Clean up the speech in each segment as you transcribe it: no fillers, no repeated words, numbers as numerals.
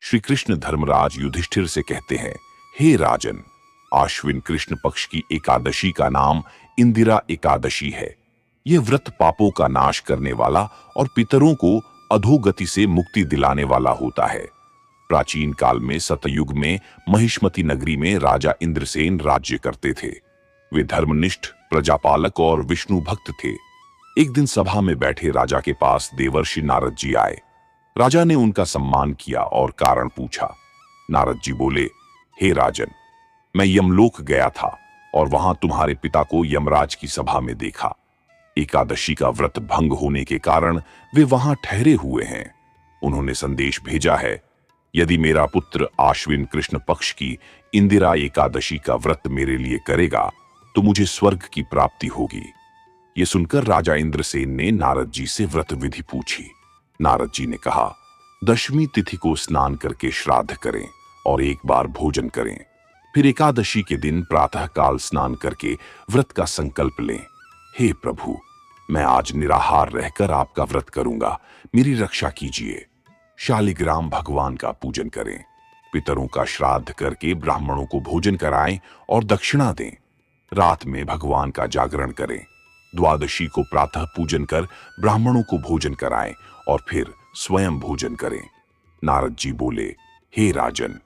श्री कृष्ण धर्मराज युधिष्ठिर से कहते हैं, हे राजन, आश्विन कृष्ण पक्ष की एकादशी का नाम इंदिरा एकादशी है। यह व्रत पापों का नाश करने वाला और पितरों को अधोगति से मुक्ति दिलाने वाला होता है। प्राचीन काल में सतयुग में महिष्मती नगरी में राजा इंद्रसेन राज्य करते थे। वे धर्मनिष्ठ, प्रजापालक और विष्णु भक्त थे। एक दिन सभा में बैठे राजा के पास देवर्षि नारद जी आए। राजा ने उनका सम्मान किया और कारण पूछा। नारद जी बोले, हे राजन, मैं यमलोक गया था और वहां तुम्हारे पिता को यमराज की सभा में देखा। एकादशी का व्रत भंग होने के कारण वे वहां ठहरे हुए हैं। उन्होंने संदेश भेजा है, यदि मेरा पुत्र आश्विन कृष्ण पक्ष की इंदिरा एकादशी का व्रत मेरे लिए करेगा तो मुझे स्वर्ग की प्राप्ति होगी। ये सुनकर राजा इंद्रसेन ने नारद जी से व्रत विधि पूछी। नारद जी ने कहा, दशमी तिथि को स्नान करके श्राद्ध करें और एक बार भोजन करें। फिर एकादशी के दिन प्रातः काल स्नान करके व्रत का संकल्प लें। हे प्रभु, मैं आज निराहार रहकर आपका व्रत करूंगा, मेरी रक्षा कीजिए। शालिग्राम भगवान का पूजन करें, पितरों का श्राद्ध करके ब्राह्मणों को भोजन कराएं और दक्षिणा दें। रात में भगवान का जागरण करें। द्वादशी को प्रातः पूजन कर ब्राह्मणों को भोजन कराएं और फिर स्वयं भोजन करें। नारद जी बोले, हे राजन,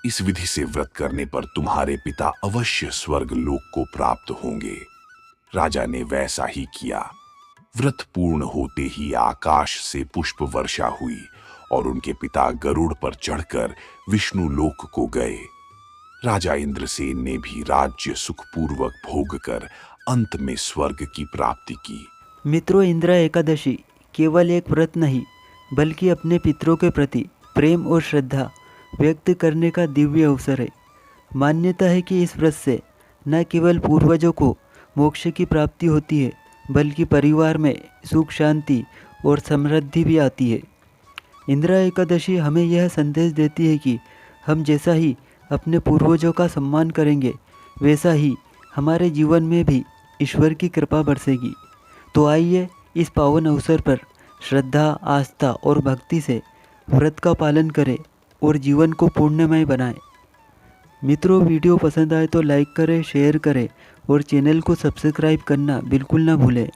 इस विधि से व्रत करने पर तुम्हारे पिता अवश्य स्वर्ग लोक को प्राप्त होंगे। राजा ने वैसा ही किया। व्रत पूर्ण होते ही आकाश से पुष्प वर्षा हुई और उनके पिता गरुड़ पर चढ़कर विष्णु लोक को गए। राजा इंद्रसेन ने भी राज्य सुखपूर्वक भोग कर अंत में स्वर्ग की प्राप्ति की। मित्रों, इंदिरा एकादशी केवल एक व्रत नहीं बल्कि अपने पितरों के प्रति प्रेम और श्रद्धा व्यक्त करने का दिव्य अवसर है। मान्यता है कि इस व्रत से न केवल पूर्वजों को मोक्ष की प्राप्ति होती है बल्कि परिवार में सुख, शांति और समृद्धि भी आती है। इंदिरा एकादशी हमें यह संदेश देती है कि हम जैसा ही अपने पूर्वजों का सम्मान करेंगे वैसा ही हमारे जीवन में भी ईश्वर की कृपा बरसेगी। तो आइए इस पावन अवसर पर श्रद्धा, आस्था और भक्ति से व्रत का पालन करें और जीवन को पुण्यमय बनाएं। मित्रों, वीडियो पसंद आए तो लाइक करें, शेयर करें और चैनल को सब्सक्राइब करना बिल्कुल ना भूलें।